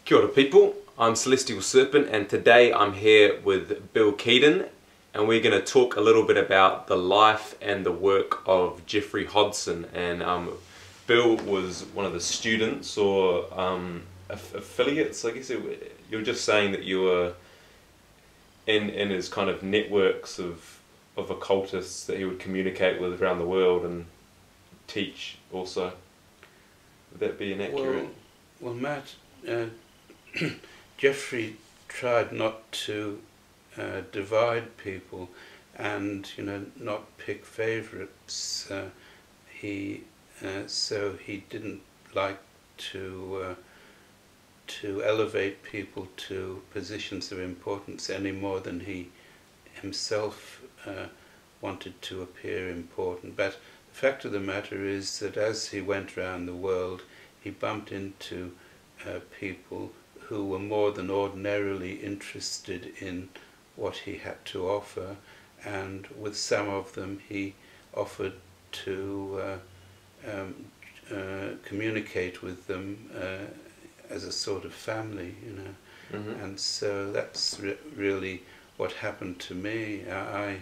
Kia ora people, I'm Celestial Serpent and today I'm here with Bill Heidan and we're going to talk a little bit about the life and the work of Geoffrey Hodson. And Bill was one of the students or affiliates, I guess. You were just saying that you were in his kind of networks of occultists that he would communicate with around the world and teach also. Would that be inaccurate? Well Matt, Geoffrey tried not to divide people and not pick favourites. So he didn't like to elevate people to positions of importance any more than he himself wanted to appear important. But the fact of the matter is that as he went around the world, he bumped into people who were more than ordinarily interested in what he had to offer, and with some of them he offered to communicate with them as a sort of family, Mm-hmm. And so that's really what happened to me. I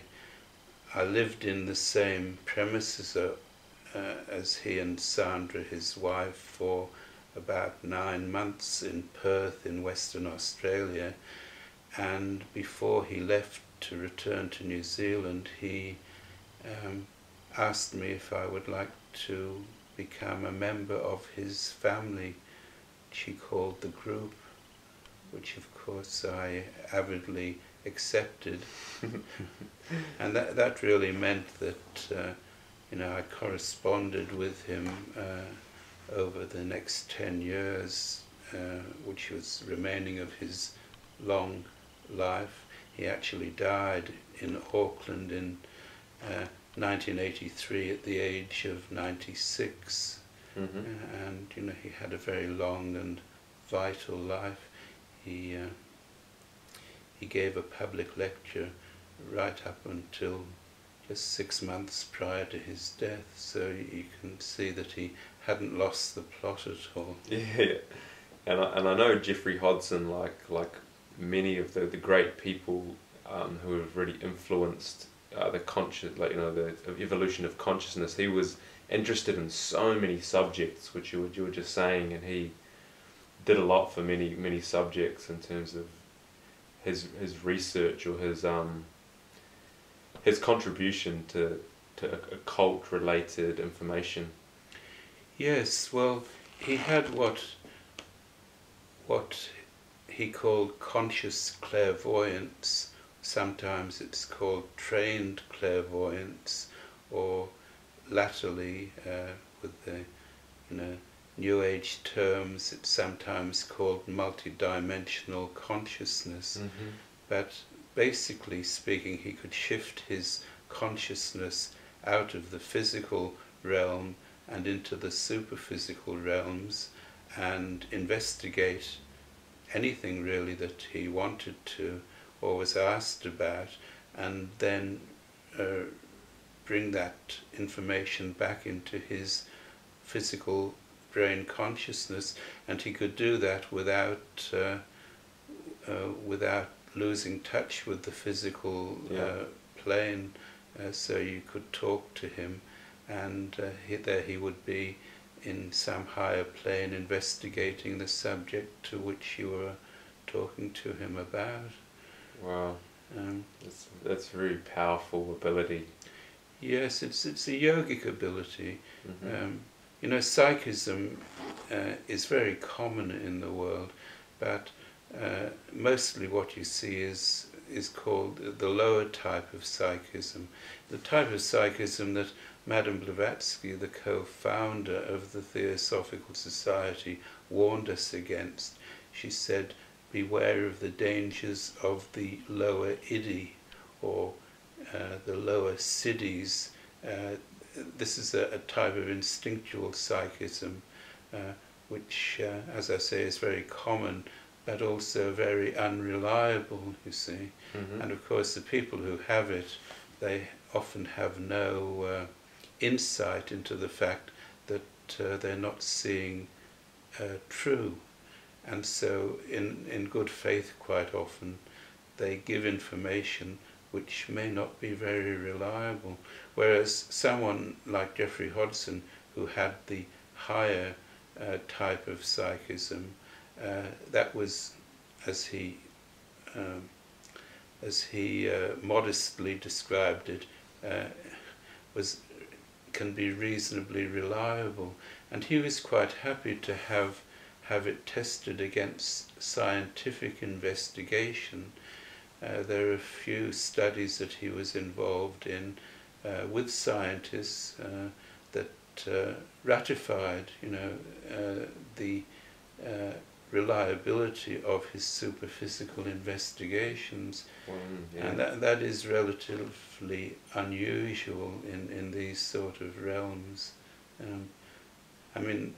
lived in the same premises as he and Sandra, his wife, for about 9 months in Perth in Western Australia, and before he left to return to New Zealand, he asked me if I would like to become a member of his family, which he called the group, which of course I avidly accepted. And that really meant that I corresponded with him over the next 10 years, which was remaining of his long life. He actually died in Auckland in 1983 at the age of 96. Mm-hmm. And he had a very long and vital life. He gave a public lecture right up until just 6 months prior to his death, so you can see that he hadn't lost the plot at all. Yeah, and I know Geoffrey Hodson, like many of the great people who have really influenced the the evolution of consciousness. He was interested in so many subjects, which you were just saying, and he did a lot for many subjects in terms of his research or his contribution to occult related information. Yes, well, he had what he called conscious clairvoyance. Sometimes it's called trained clairvoyance, or latterly with the New Age terms, it's sometimes called multidimensional consciousness. Mm-hmm. But basically speaking, he could shift his consciousness out of the physical realm and into the superphysical realms and investigate anything really that he wanted to or was asked about, and then bring that information back into his physical brain consciousness. And he could do that without losing touch with the physical plane, so you could talk to him, and there he would be in some higher plane investigating the subject to which you were talking to him about. Wow, that's a very powerful ability. Yes, it's a yogic ability. Mm-hmm. Psychism is very common in the world, but mostly what you see is called the lower type of psychism, the type of psychism that Madame Blavatsky, the co-founder of the Theosophical Society, warned us against. She said, beware of the dangers of the lower id, or the lower siddhis. This is a type of instinctual psychism, which, as I say, is very common, but also very unreliable, you see. Mm-hmm. And of course the people who have it, they often have no insight into the fact that they're not seeing true. and so in good faith quite often they give information which may not be very reliable, whereas someone like Geoffrey Hodson, who had the higher type of psychism, that was, as he modestly described it, can be reasonably reliable, and he was quite happy to have it tested against scientific investigation. There are a few studies that he was involved in with scientists that ratified, the reliability of his superphysical investigations, and that is relatively unusual in these sort of realms. I mean,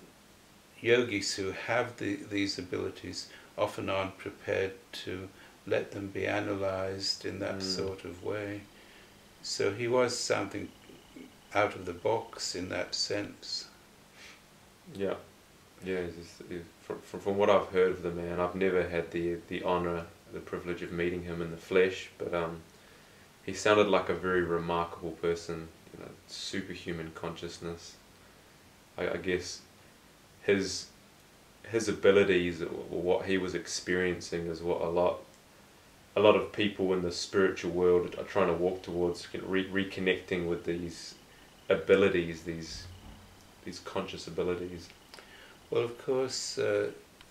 yogis who have these abilities often aren't prepared to let them be analysed in that sort of way. So he was something out of the box in that sense. Yeah. From what I've heard of the man, I've never had the honour, the privilege of meeting him in the flesh, but he sounded like a very remarkable person, superhuman consciousness. I guess his abilities, or what he was experiencing, is what a lot of people in the spiritual world are trying to walk towards, reconnecting with these abilities, these conscious abilities. Well, of course,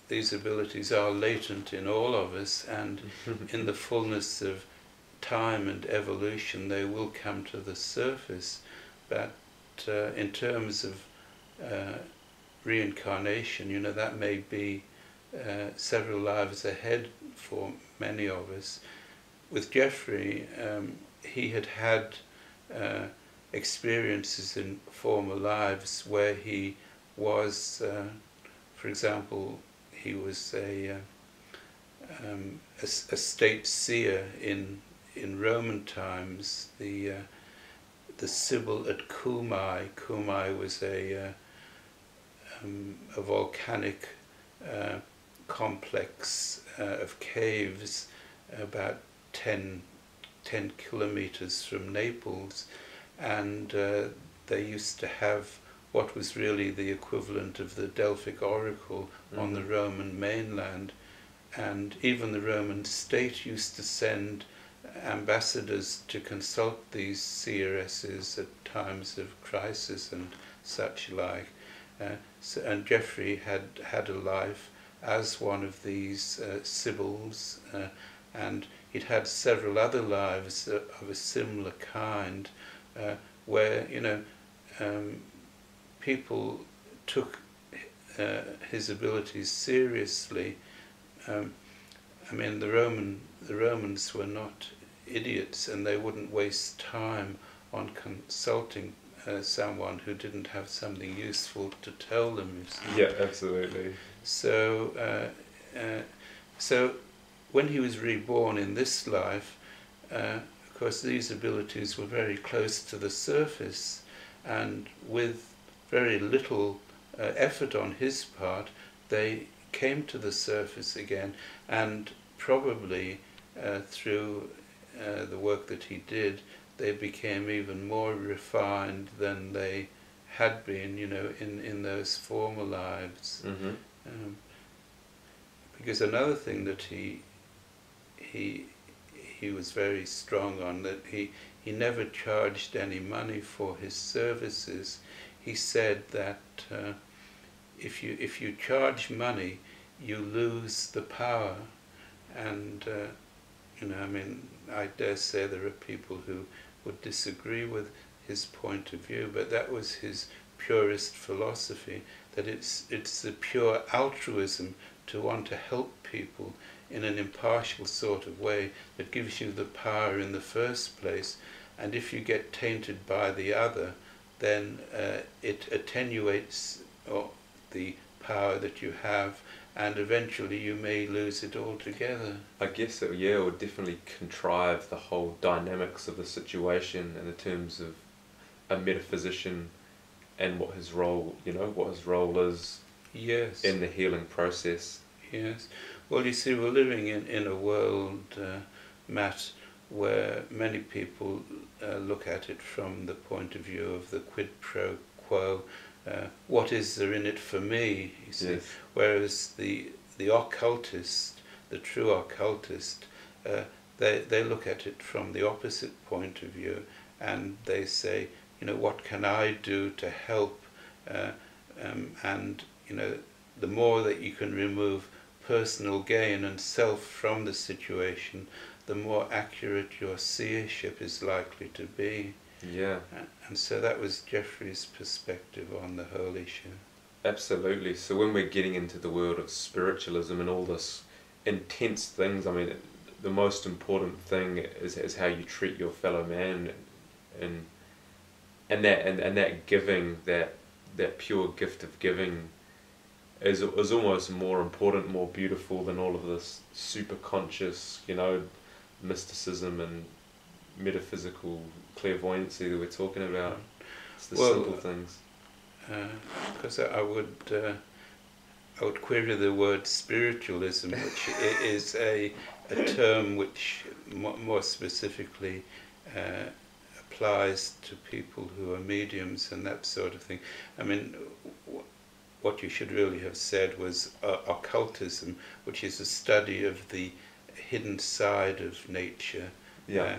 these abilities are latent in all of us, and in the fullness of time and evolution they will come to the surface. But in terms of reincarnation, that may be several lives ahead for many of us. With Geoffrey, he had experiences in former lives where he was, for example, he was a state seer in Roman times. The Sibyl at Cumae. Cumae was a volcanic complex of caves about 10 kilometers from Naples, and they used to have what was really the equivalent of the Delphic oracle on the Roman mainland, and even the Roman state used to send ambassadors to consult these seeresses at times of crisis and such like. And Geoffrey had a life as one of these sibyls, and he'd had several other lives of a similar kind, where people took his abilities seriously. I mean, the Romans were not idiots, and they wouldn't waste time on consulting someone who didn't have something useful to tell them. Yeah, absolutely. So, so when he was reborn in this life, of course, these abilities were very close to the surface, and with very little effort on his part, they came to the surface again, and probably through the work that he did, they became even more refined than they had been, in those former lives. Because another thing that he was very strong on, that he never charged any money for his services. He said that if you charge money, you lose the power. And I mean, I dare say there are people who would disagree with his point of view, but that was his purest philosophy, that it's the pure altruism to want to help people in an impartial sort of way that gives you the power in the first place, and if you get tainted by the other, then it attenuates the power that you have, and eventually you may lose it altogether. I guess it would definitely contrive the whole dynamics of the situation in the terms of a metaphysician and what his role, is Yes. in the healing process. Yes. Well, you see, we're living in a world, Matt, where many people look at it from the point of view of the quid pro quo. What is there in it for me? You see, Yes. whereas the occultist, the true occultist, they look at it from the opposite point of view, and they say, what can I do to help? And the more that you can remove personal gain and self from the situation, the more accurate your seership is likely to be. Yeah. And so that was Geoffrey's perspective on the whole issue. Absolutely. So when we're getting into the world of spiritualism and all this intense things, I mean, the most important thing is how you treat your fellow man, and that giving, that pure gift of giving is almost more important, more beautiful than all of this super conscious, mysticism and metaphysical clairvoyancy that we're talking about. It's the simple things. Because I would query the word spiritualism, which is a term which more specifically applies to people who are mediums and that sort of thing. I mean, what you should really have said was occultism, which is a study of the hidden side of nature. Yeah.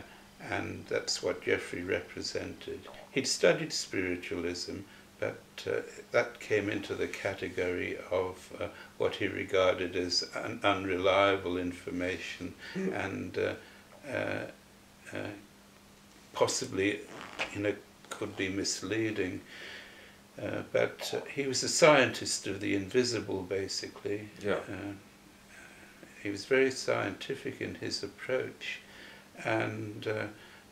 And that's what Geoffrey represented. He'd studied spiritualism, but that came into the category of what he regarded as unreliable information, and possibly, could be misleading. But he was a scientist of the invisible, basically. Yeah. He was very scientific in his approach, and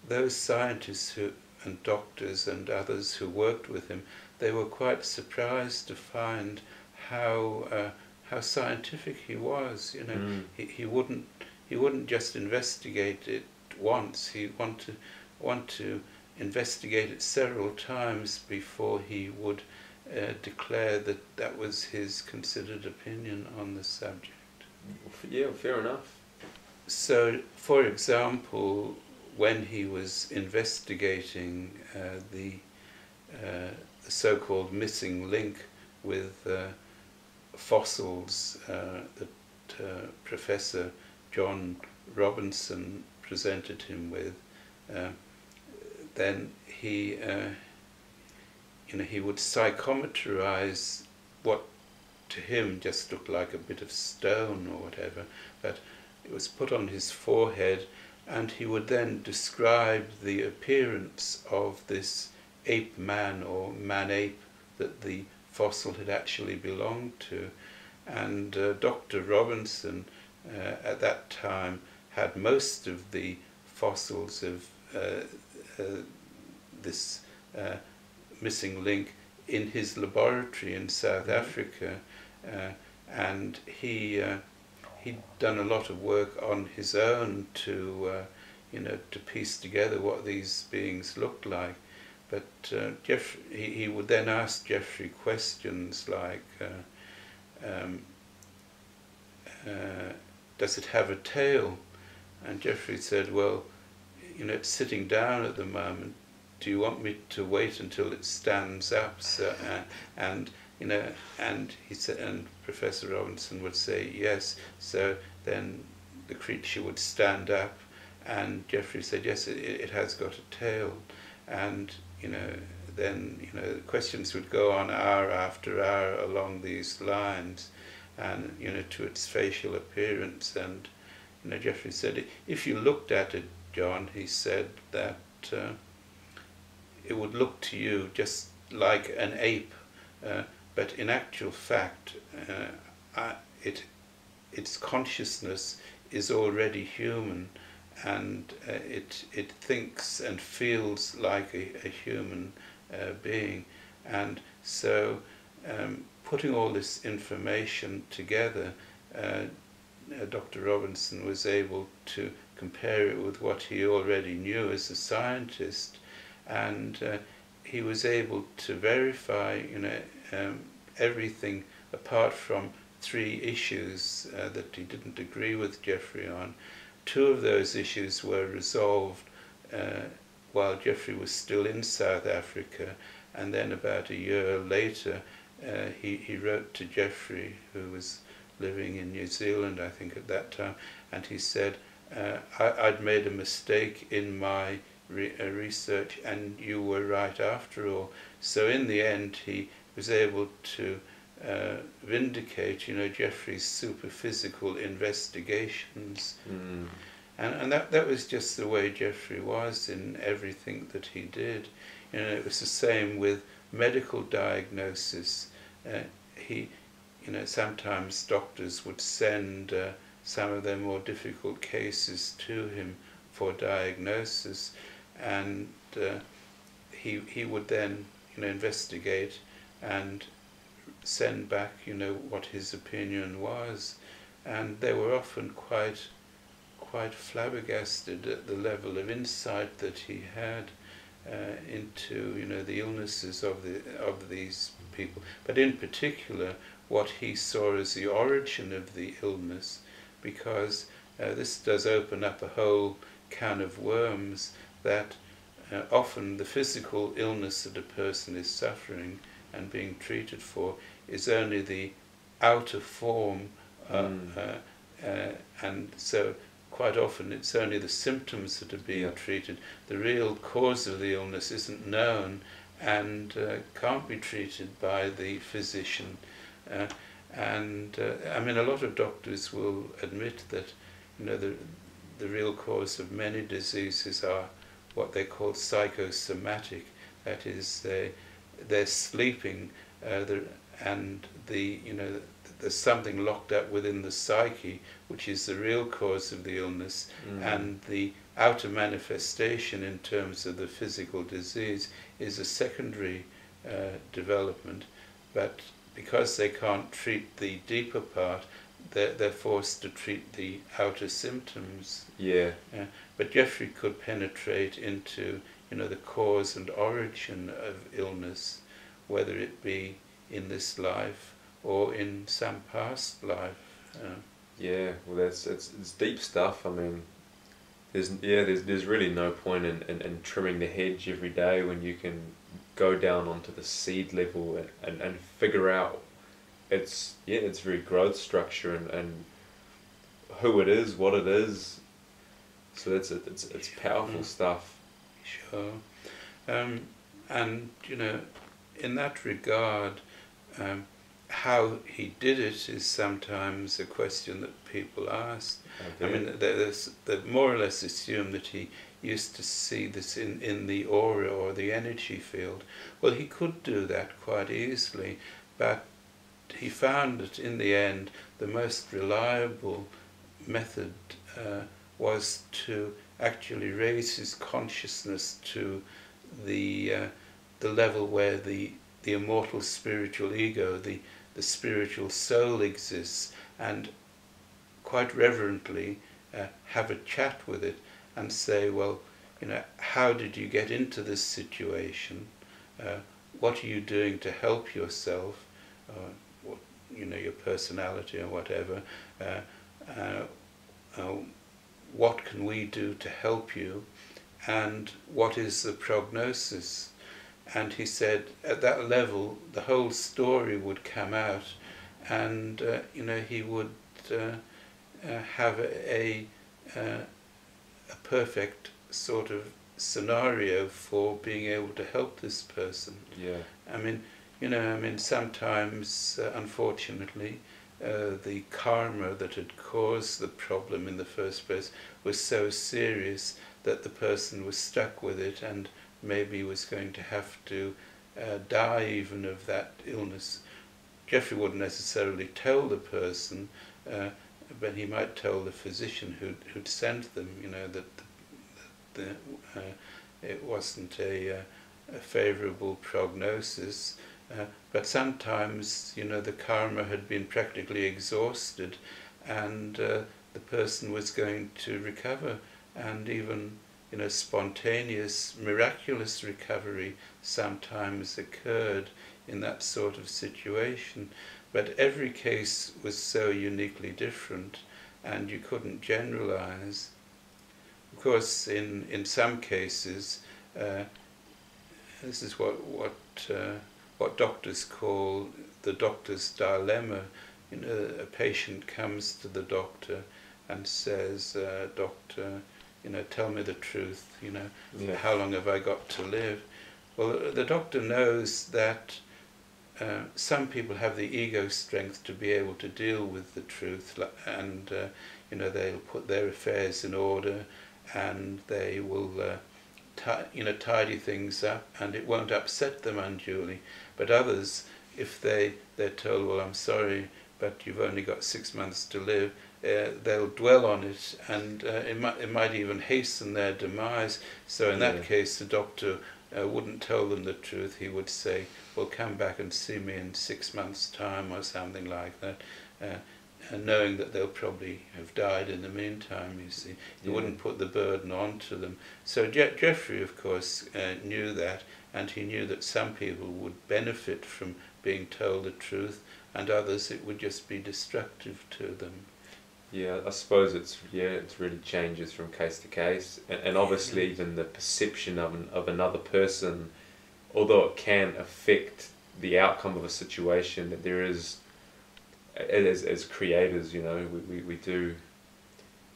those scientists and doctors and others who worked with him, they were quite surprised to find how scientific he was. He wouldn't just investigate it once. He'd want to investigate it several times before he would declare that was his considered opinion on the subject. Yeah, fair enough. So, for example, when he was investigating the so-called missing link with fossils that Professor John Robinson presented him with, then he would psychometrize what to him just looked like a bit of stone or whatever, but it was put on his forehead, and he would then describe the appearance of this ape man or man-ape that the fossil had actually belonged to. And Dr. Robinson at that time had most of the fossils of this missing link in his laboratory in South Africa, and he'd done a lot of work on his own to piece together what these beings looked like. But he would then ask Geoffrey questions like, does it have a tail? And Geoffrey said, well, it's sitting down at the moment. Do you want me to wait until it stands up? So, and he said, and Professor Robinson would say yes. So then the creature would stand up, and Geoffrey said, yes, it has got a tail. And then questions would go on hour after hour along these lines, and to its facial appearance. And Geoffrey said, if you looked at it, John, he said that it would look to you just like an ape, but in actual fact, its consciousness is already human, and it thinks and feels like a human being. And so putting all this information together, Dr. Robinson was able to compare it with what he already knew as a scientist, and he was able to verify everything apart from three issues that he didn't agree with Geoffrey on. Two of those issues were resolved while Geoffrey was still in South Africa, and then about a year later he wrote to Geoffrey, who was living in New Zealand, I think, at that time, and he said, I'd made a mistake in my research and you were right after all. So in the end he was able to vindicate, Geoffrey's superphysical investigations. And that was just the way Geoffrey was in everything that he did. It was the same with medical diagnosis. Sometimes doctors would send some of their more difficult cases to him for diagnosis, and he would then investigate and send back what his opinion was, and they were often quite flabbergasted at the level of insight that he had into the illnesses of these people, but in particular what he saw as the origin of the illness, because this does open up a whole can of worms, that often the physical illness that a person is suffering and being treated for is only the outer form, and so quite often it's only the symptoms that are being treated. The real cause of the illness isn't known and can't be treated by the physician. I mean, a lot of doctors will admit that the real cause of many diseases are what they call psychosomatic. That is, they're sleeping, and there's something locked up within the psyche, which is the real cause of the illness, and the outer manifestation in terms of the physical disease is a secondary development. But because they can't treat the deeper part, they're forced to treat the outer symptoms. But Geoffrey could penetrate into the cause and origin of illness, whether it be in this life or in some past life. Well, it's deep stuff. I mean, there's really no point in trimming the hedge every day when you can go down onto the seed level and figure out its very growth structure and who it is, what it is. So it's powerful stuff. Sure. And in that regard, how he did it is sometimes a question that people ask. I mean, they more or less assume that he used to see this in the aura or the energy field. Well, he could do that quite easily, but he found that in the end the most reliable method was to actually raise his consciousness to the level where the immortal spiritual ego, the spiritual soul exists, and quite reverently have a chat with it and say, well, how did you get into this situation? What are you doing to help yourself? Your personality or whatever. What can we do to help you? And what is the prognosis? And he said at that level the whole story would come out, and he would have a perfect sort of scenario for being able to help this person. I mean, sometimes unfortunately the karma that had caused the problem in the first place was so serious that the person was stuck with it and maybe was going to have to die even of that illness. Geoffrey wouldn't necessarily tell the person, but he might tell the physician who'd sent them, that it wasn't a favourable prognosis. But sometimes, the karma had been practically exhausted, and the person was going to recover, and even spontaneous, miraculous recovery sometimes occurred in that sort of situation. but every case was so uniquely different, and you couldn't generalize. Of course, in some cases, this is what doctors call the doctor's dilemma. You know, a patient comes to the doctor and says, "Doctor, you know, tell me the truth. You know, how long have I got to live?" Well, the doctor knows that some people have the ego strength to be able to deal with the truth, and you know, they'll put their affairs in order, and they will tidy things up, and it won't upset them unduly. But others, if they're told, "Well, I'm sorry, but you've only got 6 months to live," they'll dwell on it, and it might even hasten their demise. So in that case, the doctor wouldn't tell them the truth. He would say, "Well, come back and see me in 6 months' time," or something like that, knowing that they'll probably have died in the meantime, you see. He wouldn't put the burden onto them. So Geoffrey, of course, knew that, and he knew that some people would benefit from being told the truth, and others it would just be destructive to them. Yeah, I suppose it really changes from case to case, and obviously even the perception of another person, although it can affect the outcome of a situation, that there is, as creators, you know, we do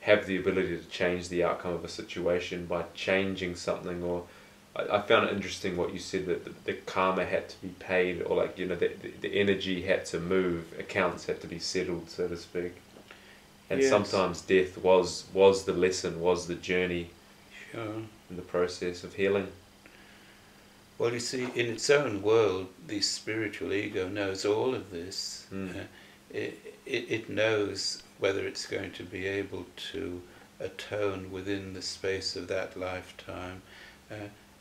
have the ability to change the outcome of a situation by changing something. Or I found it interesting what you said, that the karma had to be paid, or like, you know, the energy had to move, accounts had to be settled, so to speak. And sometimes death was the lesson, was the journey in the process of healing. Well, you see, in its own world, the spiritual ego knows all of this. It knows whether it's going to be able to atone within the space of that lifetime.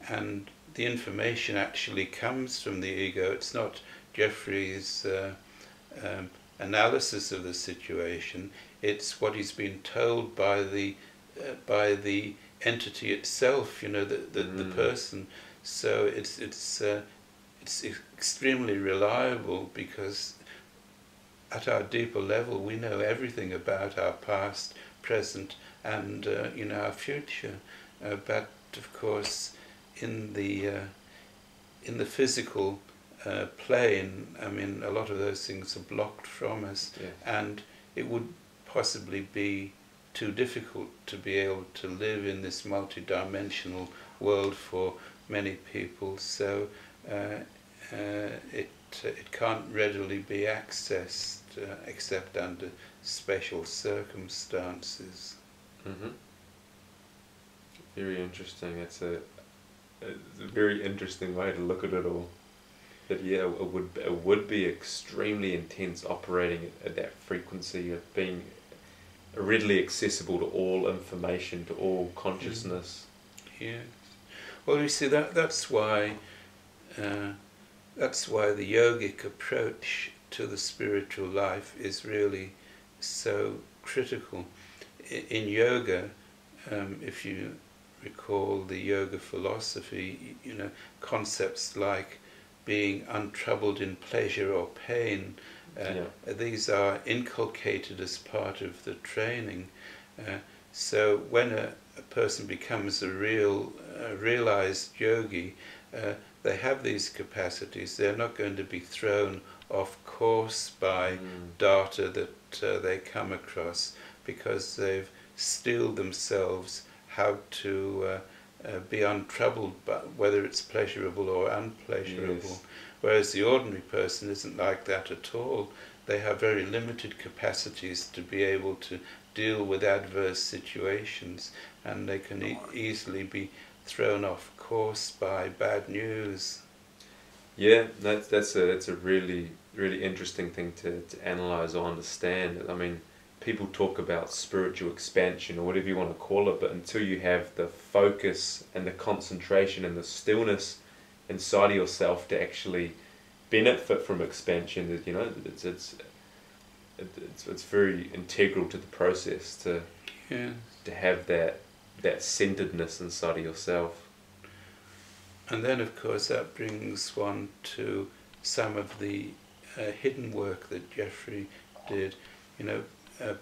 And the information actually comes from the ego. It's not Geoffrey's analysis of the situation. It's what he's been told by the entity itself, you know, the person. So it's extremely reliable, because at our deeper level we know everything about our past, present, and you know, our future. But of course, in the physical plane, I mean, a lot of those things are blocked from us, and it would possibly be too difficult to be able to live in this multi-dimensional world for many people. So it can't readily be accessed except under special circumstances. Very interesting. It's a very interesting way to look at it all. But yeah, it would be extremely intense operating at that frequency of being readily accessible to all information, to all consciousness. Yes. Well, you see, that's why the yogic approach to the spiritual life is really so critical. In yoga, if you recall the yoga philosophy, you know, concepts like being untroubled in pleasure or pain, these are inculcated as part of the training. So when a person becomes a realized yogi, they have these capacities. They're not going to be thrown off course by data that they come across, because they've steeled themselves how to be untroubled, but whether it's pleasurable or unpleasurable. Whereas the ordinary person isn't like that at all. They have very limited capacities to be able to deal with adverse situations, and they can easily be thrown off course by bad news. Yeah, that's a really interesting thing to analyze or understand. I mean, people talk about spiritual expansion or whatever you want to call it, but until you have the focus and the concentration and the stillness inside of yourself to actually benefit from expansion, you know, it's very integral to the process to have that centeredness inside of yourself. And then, of course, that brings one to some of the hidden work that Geoffrey did,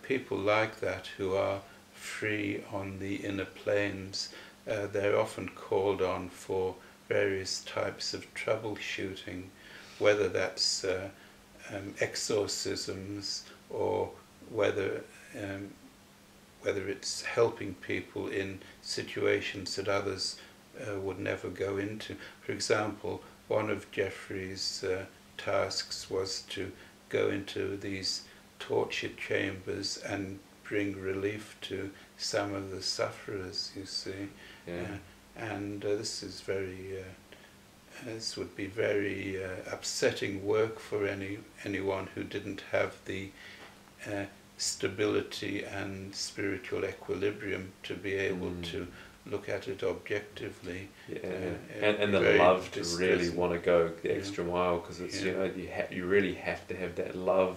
people like that who are free on the inner planes, they're often called on for various types of troubleshooting, whether that's exorcisms or whether it's helping people in situations that others would never go into. For example, one of Geoffrey's tasks was to go into these torture chambers and bring relief to some of the sufferers, you see. Yeah. And this is this would be very upsetting work for anyone who didn't have the stability and spiritual equilibrium to be able to look at it objectively. Yeah, and the love to really want to go the extra mile, because it's you really have to have that love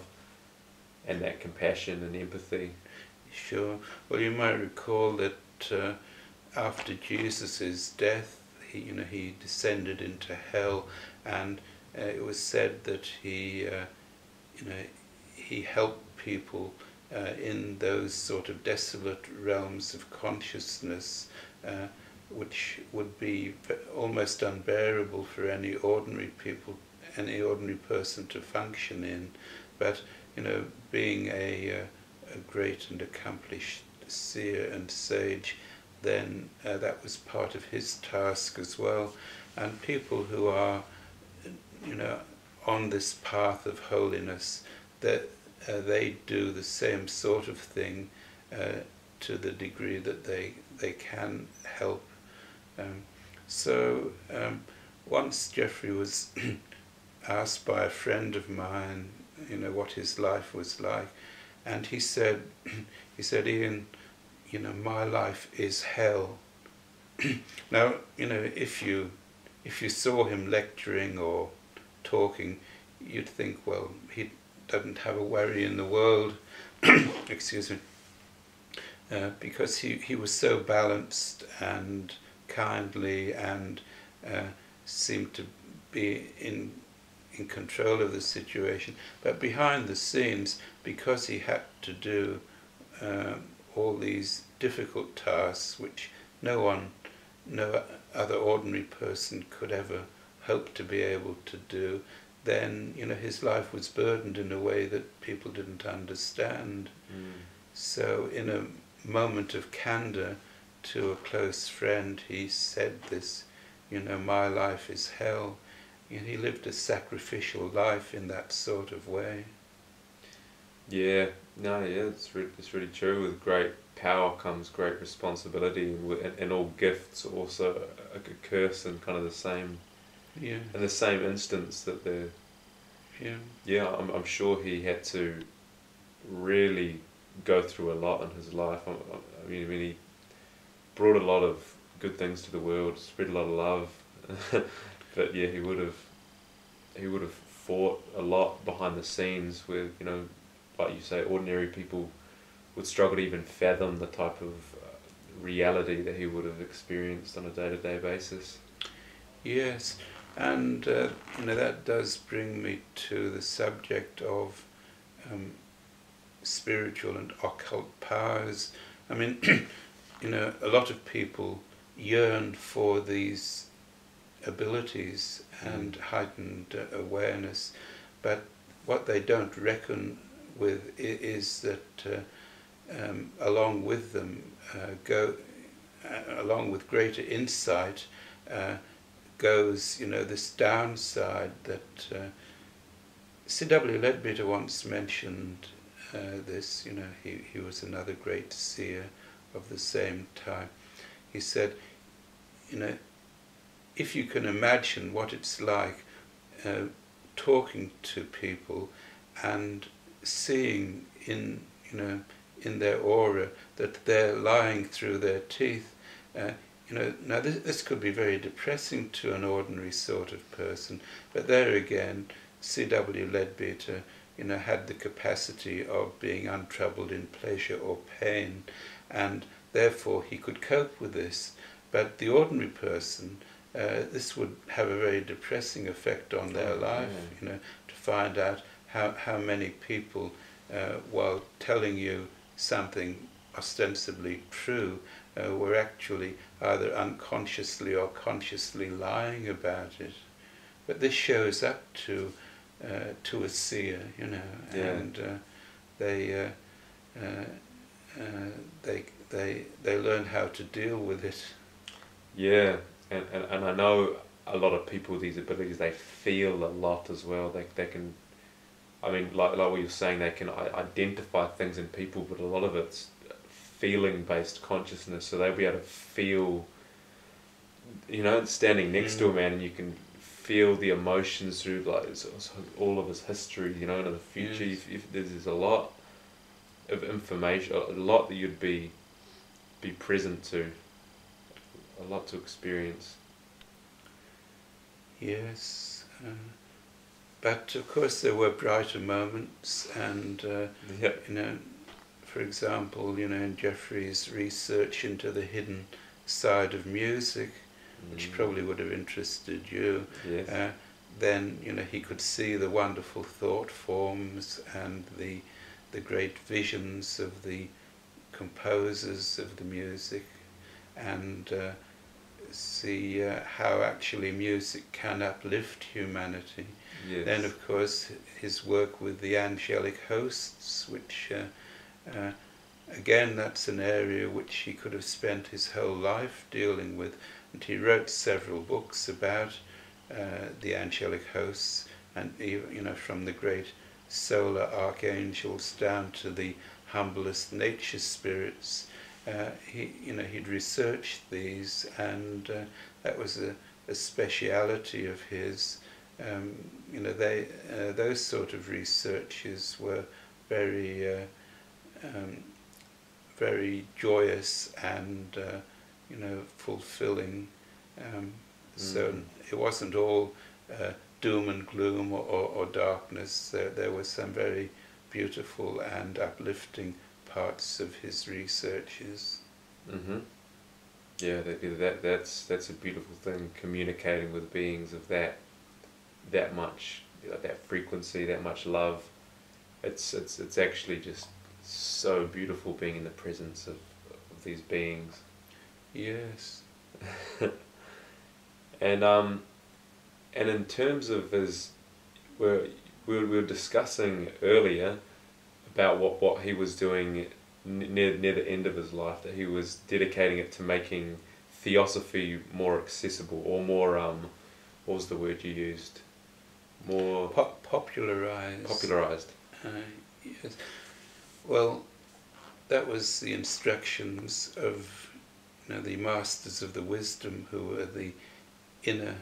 and that compassion and empathy. Sure. Well, you might recall that after Jesus' death, he descended into hell, and it was said that he helped people in those sort of desolate realms of consciousness, which would be almost unbearable for any ordinary person to function in. But being a great and accomplished seer and sage, then that was part of his task as well. And people who are, on this path of holiness, that they do the same sort of thing to the degree that they can help. So once Geoffrey was asked by a friend of mine, what his life was like, and he said, Ian, my life is hell. Now, if you saw him lecturing or talking, you'd think, well, he doesn't have a worry in the world, excuse me, because he was so balanced and kindly and seemed to be in control of the situation. But behind the scenes, because he had to do all these difficult tasks which no other ordinary person could ever hope to be able to do, then his life was burdened in a way that people didn't understand. So in a moment of candor to a close friend, he said this, my life is hell. He lived a sacrificial life in that sort of way. It's really true. With great power comes great responsibility, and all gifts also a curse in kind of the same. In the same instance that they're. I'm sure he had to really go through a lot in his life. I mean, he brought a lot of good things to the world, spread a lot of love, but yeah, he would have fought a lot behind the scenes with, like you say, ordinary people would struggle to even fathom the type of reality that he would have experienced on a day-to-day basis. Yes, and that does bring me to the subject of spiritual and occult powers. I mean, a lot of people yearn for these abilities and heightened awareness, but what they don't reckon with is that along with them along with greater insight goes this downside that C.W. Leadbeater once mentioned this. He was another great seer of the same time. He said, if you can imagine what it's like talking to people and seeing in their aura that they're lying through their teeth, now this could be very depressing to an ordinary sort of person, but there again, C.W. Leadbeater had the capacity of being untroubled in pleasure or pain, and therefore he could cope with this. But the ordinary person, this would have a very depressing effect on their life, to find out how many people, while telling you something ostensibly true, were actually either unconsciously or consciously lying about it. But this shows up to a seer, you know, and they learn how to deal with it. Yeah, and I know a lot of people with these abilities, they feel a lot as well. They can, I mean, like what you're saying, they can identify things in people, but a lot of it's feeling-based consciousness. So they'll be able to feel, you know, standing next to a man, and you can feel the emotions through like all of his history, you know, into the future. Yes. If there's a lot of information, a lot that you'd be present to, a lot to experience. Yes, but of course there were brighter moments, and you know, for example, you know, in Geoffrey's research into the hidden side of music, which probably would have interested you, yes. then, you know, he could see the wonderful thought forms and the great visions of the composers of the music, and see how actually music can uplift humanity. Yes. Then, of course, his work with the angelic hosts, which again, that's an area which he could have spent his whole life dealing with, and he wrote several books about the angelic hosts, and even, you know, from the great solar archangels down to the humblest nature spirits. He'd researched these, and that was a speciality of his. Those sort of researches were very, very joyous and fulfilling. So it wasn't all doom and gloom or darkness. There were some very beautiful and uplifting parts of his researches. Yeah, that's a beautiful thing. Communicating with beings of that much, that frequency, that much love. It's actually just so beautiful being in the presence of these beings. Yes. And in terms of his, we were discussing earlier about what he was doing near the end of his life, that he was dedicating it to making Theosophy more accessible, or more, what was the word you used? More popularized. Popularized. Yes. Well, that was the instructions of the masters of the wisdom, who were the inner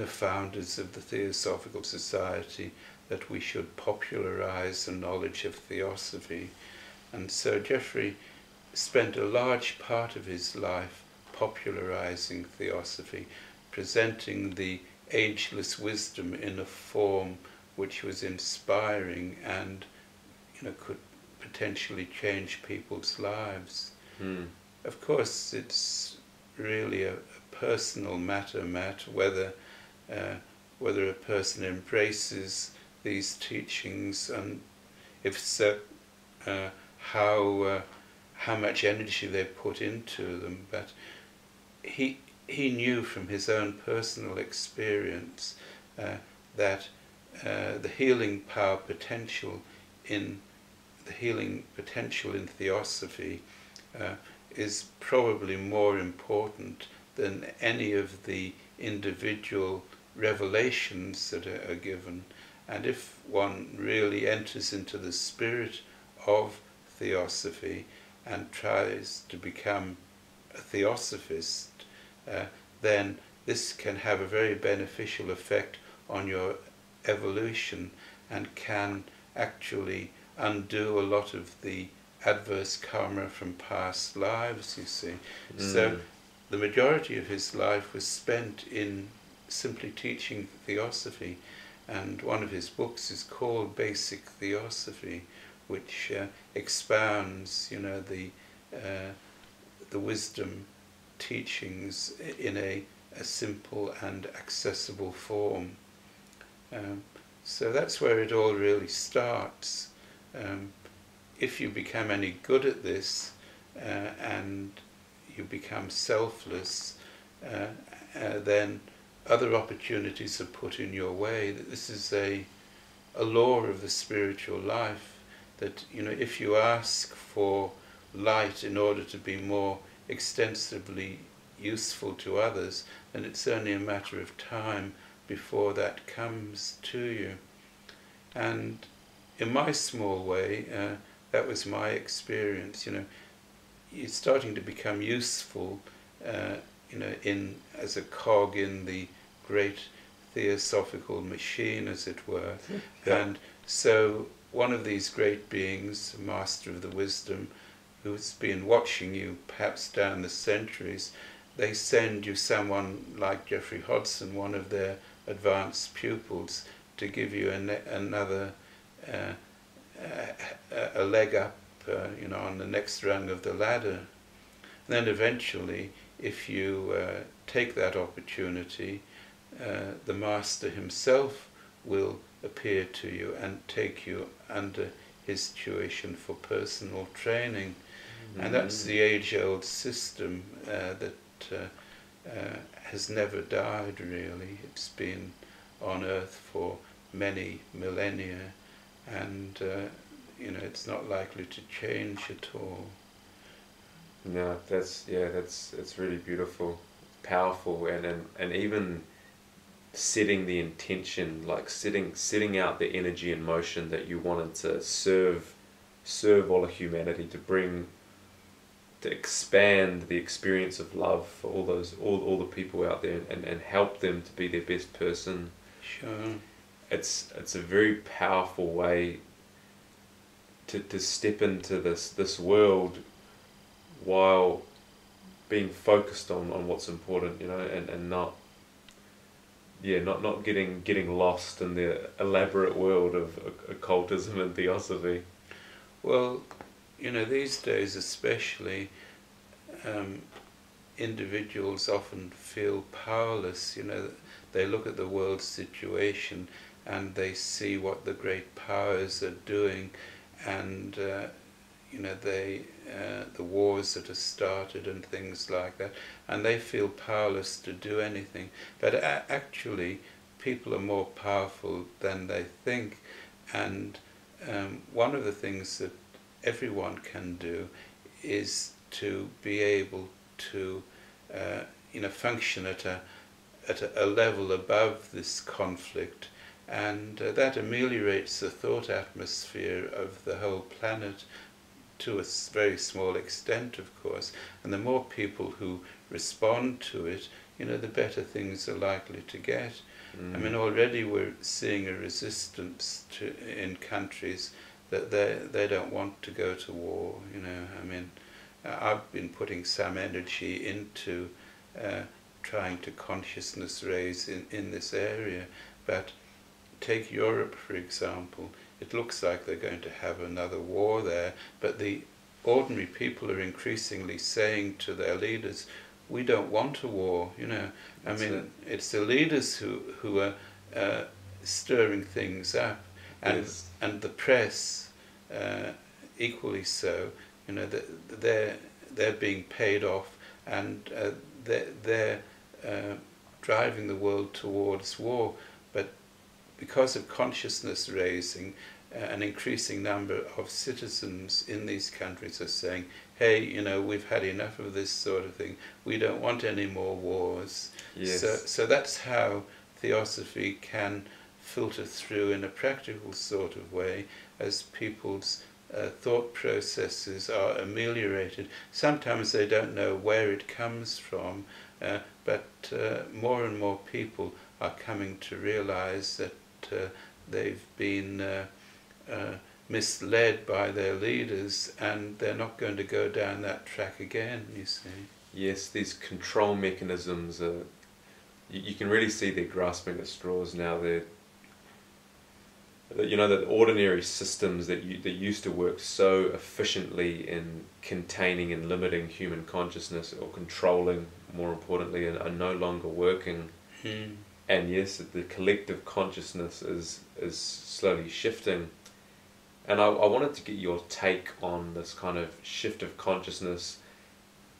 founders of the Theosophical Society, that we should popularize the knowledge of Theosophy. And so Geoffrey spent a large part of his life popularizing Theosophy, presenting the ageless wisdom in a form which was inspiring and could potentially change people's lives. Of course, it's really a personal matter, Matt, whether a person embraces these teachings, and if so, how much energy they put into them. But he knew from his own personal experience that the healing power potential in Theosophy is probably more important than any of the individual revelations that are given. And if one really enters into the spirit of Theosophy and tries to become a Theosophist, then this can have a very beneficial effect on your evolution, and can actually undo a lot of the adverse karma from past lives, you see. So the majority of his life was spent in simply teaching Theosophy, and one of his books is called Basic Theosophy, which expounds the wisdom teachings in a simple and accessible form. So that's where it all really starts. If you become any good at this and you become selfless, then other opportunities are put in your way. This is a law of the spiritual life, that if you ask for light in order to be more extensively useful to others, then it's only a matter of time before that comes to you. And in my small way, that was my experience. You're starting to become useful, as a cog in the great theosophical machine, as it were. Yeah. And so one of these great beings, master of the wisdom, who's been watching you perhaps down the centuries, they send you someone like Geoffrey Hodson, one of their advanced pupils, to give you another a leg up, on the next rung of the ladder. And then eventually, if you take that opportunity, the master himself will appear to you and take you under his tuition for personal training. And that's the age-old system that has never died, really. It's been on earth for many millennia, and it's not likely to change at all. No, that's really beautiful, powerful, and even setting the intention, like setting out the energy and motion that you wanted to serve all of humanity, to expand the experience of love for all the people out there, and help them to be their best person. Sure. It's a very powerful way to step into this world while being focused on what's important, and not getting lost in the elaborate world of occultism and Theosophy. Well, these days especially, individuals often feel powerless. They look at the world situation and they see what the great powers are doing, and the wars that are started and things like that, and they feel powerless to do anything. But actually, people are more powerful than they think, and one of the things that everyone can do is to be able to function at a level above this conflict, and that ameliorates the thought atmosphere of the whole planet to a very small extent, of course. And the more people who respond to it, the better things are likely to get. I mean, already we're seeing a resistance in countries that they don't want to go to war. I mean, I've been putting some energy into trying to consciousness raise in this area, but take Europe, for example. It looks like they're going to have another war there, but the ordinary people are increasingly saying to their leaders, we don't want a war, I mean, it's the leaders who are stirring things up, and yes. And the press equally so. They're being paid off, and they're driving the world towards war. But because of consciousness raising, an increasing number of citizens in these countries are saying, hey, we've had enough of this sort of thing. We don't want any more wars. Yes. So that's how Theosophy can filter through in a practical sort of way as people's thought processes are ameliorated. Sometimes they don't know where it comes from, but more and more people are coming to realize that they've been misled by their leaders, and they're not going to go down that track again, you see. Yes, these control mechanisms, you can really see they're grasping at straws now. The ordinary systems that used to work so efficiently in containing and limiting human consciousness, or controlling, more importantly, are no longer working. and yes, the collective consciousness is slowly shifting. And I wanted to get your take on this kind of shift of consciousness,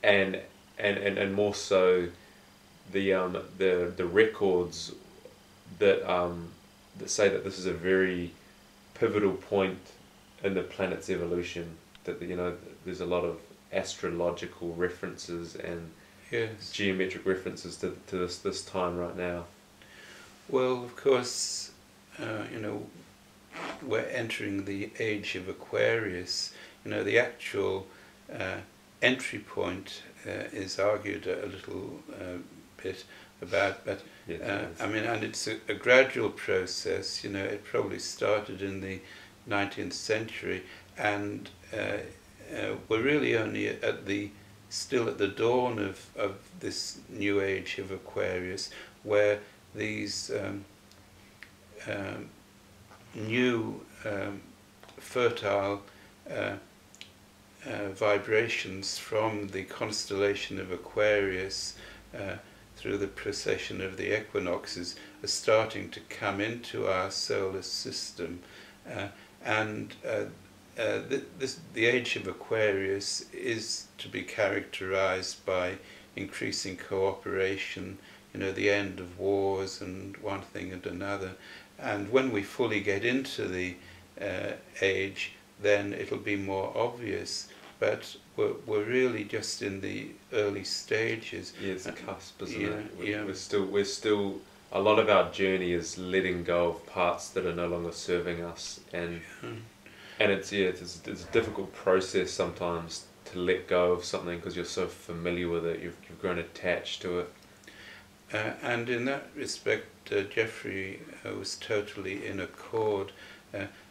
and more so the records that say that this is a very pivotal point in the planet's evolution. That there's a lot of astrological references and yes, geometric references to this time right now. Well, of course, we're entering the age of Aquarius. The actual entry point is argued a little bit about, but Yes, I mean, and it's a gradual process. It probably started in the 19th century, and we're really only still at the dawn of this new age of Aquarius, where these new fertile vibrations from the constellation of Aquarius through the precession of the equinoxes are starting to come into our solar system, and the age of Aquarius is to be characterized by increasing cooperation, the end of wars and one thing and another. And when we fully get into the age, then it'll be more obvious. But we're really just in the early stages. Yeah, it's a cusp, isn't it? Yeah. We're still. A lot of our journey is letting go of parts that are no longer serving us, and it's a difficult process sometimes to let go of something because you're so familiar with it. You've grown attached to it. And in that respect, Geoffrey was totally in accord,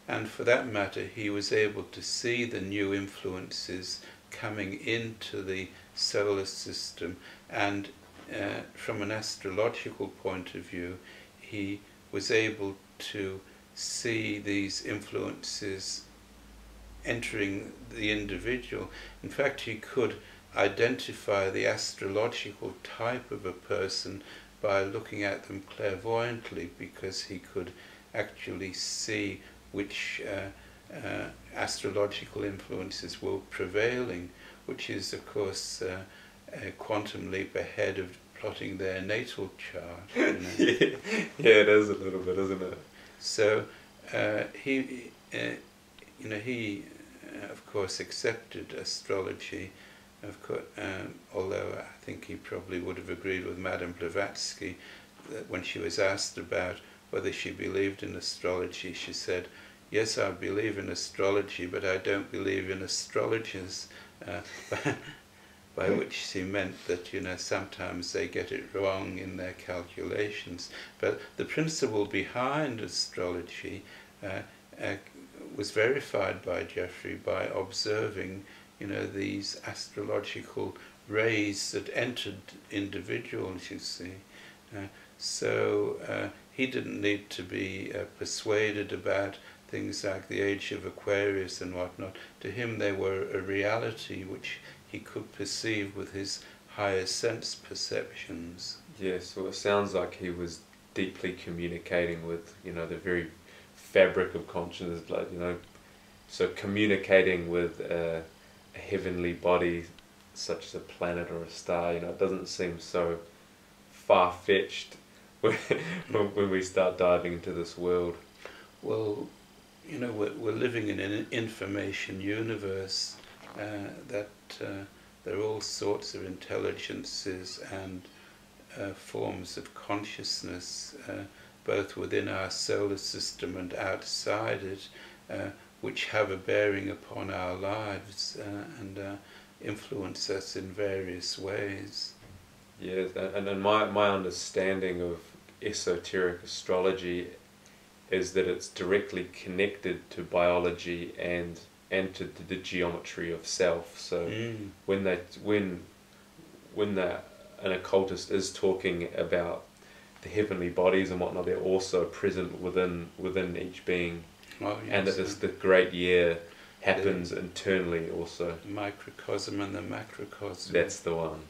and for that matter, he was able to see the new influences coming into the solar system, and from an astrological point of view, he was able to see these influences entering the individual. In fact, he could identify the astrological type of a person by looking at them clairvoyantly, because he could actually see which astrological influences were prevailing, which is, of course, a quantum leap ahead of plotting their natal chart. Yeah, it is a little bit, isn't it? So he of course accepted astrology, although I think he probably would have agreed with Madame Blavatsky that when she was asked about whether she believed in astrology, she said, "Yes, I believe in astrology, but I don't believe in astrologers," by which she meant that sometimes they get it wrong in their calculations. But the principle behind astrology was verified by Geoffrey by observing these astrological rays that entered individuals, you see. So he didn't need to be persuaded about things like the age of Aquarius and whatnot. To him they were a reality which he could perceive with his higher sense perceptions. Yes, well, it sounds like he was deeply communicating with, the very fabric of consciousness, like, so communicating with a heavenly body such as a planet or a star, it doesn't seem so far-fetched when we start diving into this world. Well, we're living in an information universe that there are all sorts of intelligences and forms of consciousness, both within our solar system and outside it, which have a bearing upon our lives and influence us in various ways. Yes, and my understanding of esoteric astrology is that it's directly connected to biology and to the geometry of self. So when an occultist is talking about the heavenly bodies and whatnot, they're also present within each being. Oh, yes, and that the great year happens internally also. The microcosm and the macrocosm. That's the one.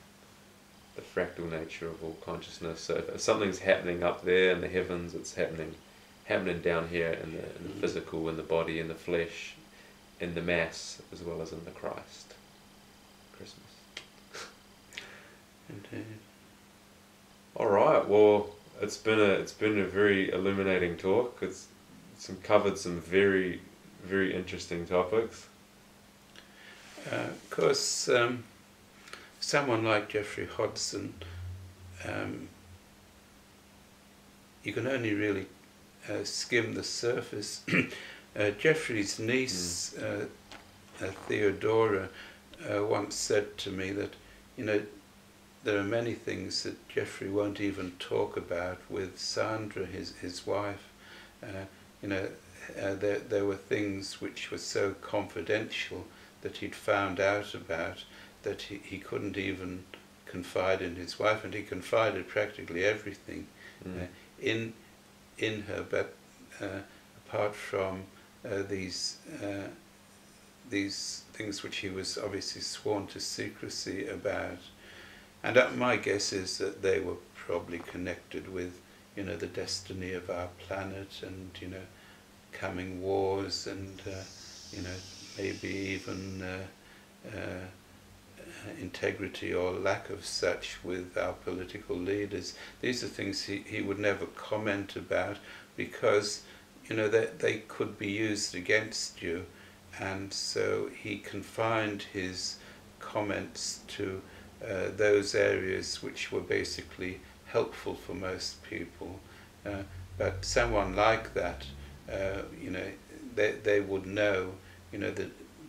fractal nature of all consciousness. So if something's happening up there in the heavens, it's happening down here in the physical, in the body, in the flesh, in the mass, as well as in the Christ. Christmas. Indeed. All right. Well, it's been a very illuminating talk. It's covered some very, very interesting topics. Of course, someone like Geoffrey Hodson, you can only really skim the surface. Geoffrey's niece, Theodora, once said to me that, there are many things that Geoffrey won't even talk about with Sandra, his wife. There were things which were so confidential that he'd found out about that he couldn't even confide in his wife, and he confided practically everything in her. But apart from these things which he was obviously sworn to secrecy about, and my guess is that they were probably connected with, the destiny of our planet, and coming wars, and maybe even integrity or lack of such with our political leaders. These are things he would never comment about, because they could be used against you, and so he confined his comments to those areas which were basically helpful for most people. But someone like that, they would know,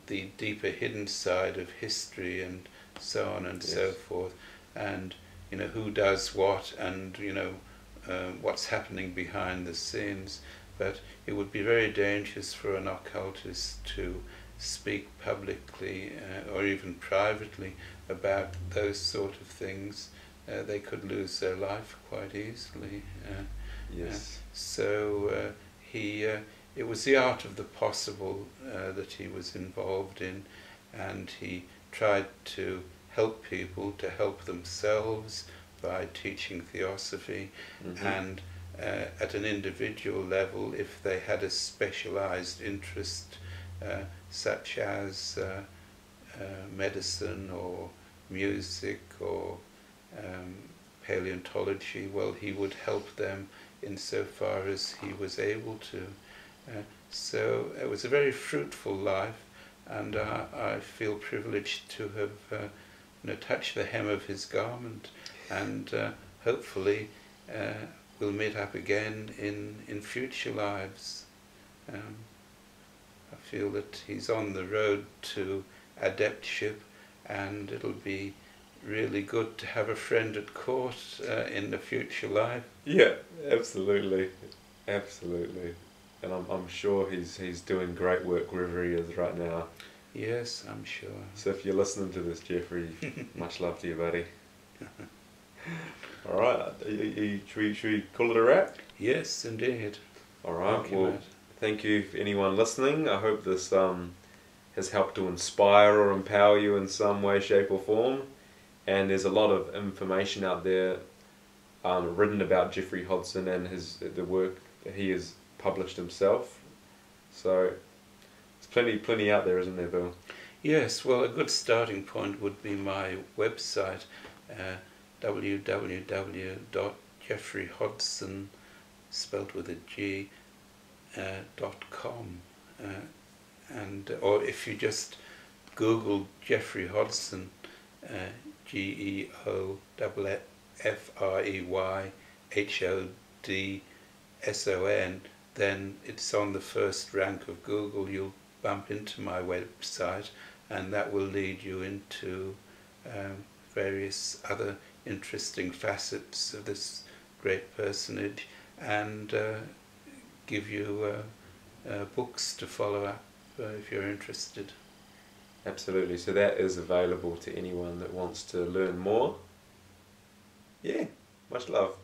the deeper hidden side of history, and so on and so forth, and who does what, and what's happening behind the scenes. But it would be very dangerous for an occultist to speak publicly or even privately about those sort of things. They could lose their life quite easily. So it was the art of the possible that he was involved in, and he tried to help people to help themselves by teaching Theosophy, and at an individual level, if they had a specialized interest such as medicine or music or paleontology, well, he would help them insofar as he was able to. So it was a very fruitful life, and I feel privileged to have touched the hem of his garment, and hopefully we'll meet up again in future lives. I feel that he's on the road to adeptship, and it'll be really good to have a friend at court in the future life. Yeah, absolutely, absolutely. And I'm sure he's doing great work wherever he is right now. Yes, I'm sure. So if you're listening to this, Geoffrey, much love to you, buddy. All right, should we call it a wrap? Yes, indeed. All right, thank you for anyone listening. I hope this has helped to inspire or empower you in some way, shape or form. And there's a lot of information out there written about Geoffrey Hodson and the work that he has published himself. So there's plenty out there, isn't there, Bill? Yes, well, a good starting point would be my website, www.geoffreyhodson, spelled with a G, .com, or if you just Google Geoffrey Hodson, GeoffreyHodson, then it's on the first rank of Google. You'll bump into my website, and that will lead you into various other interesting facets of this great personage, and give you books to follow up if you're interested. Absolutely. So that is available to anyone that wants to learn more. Yeah, much love.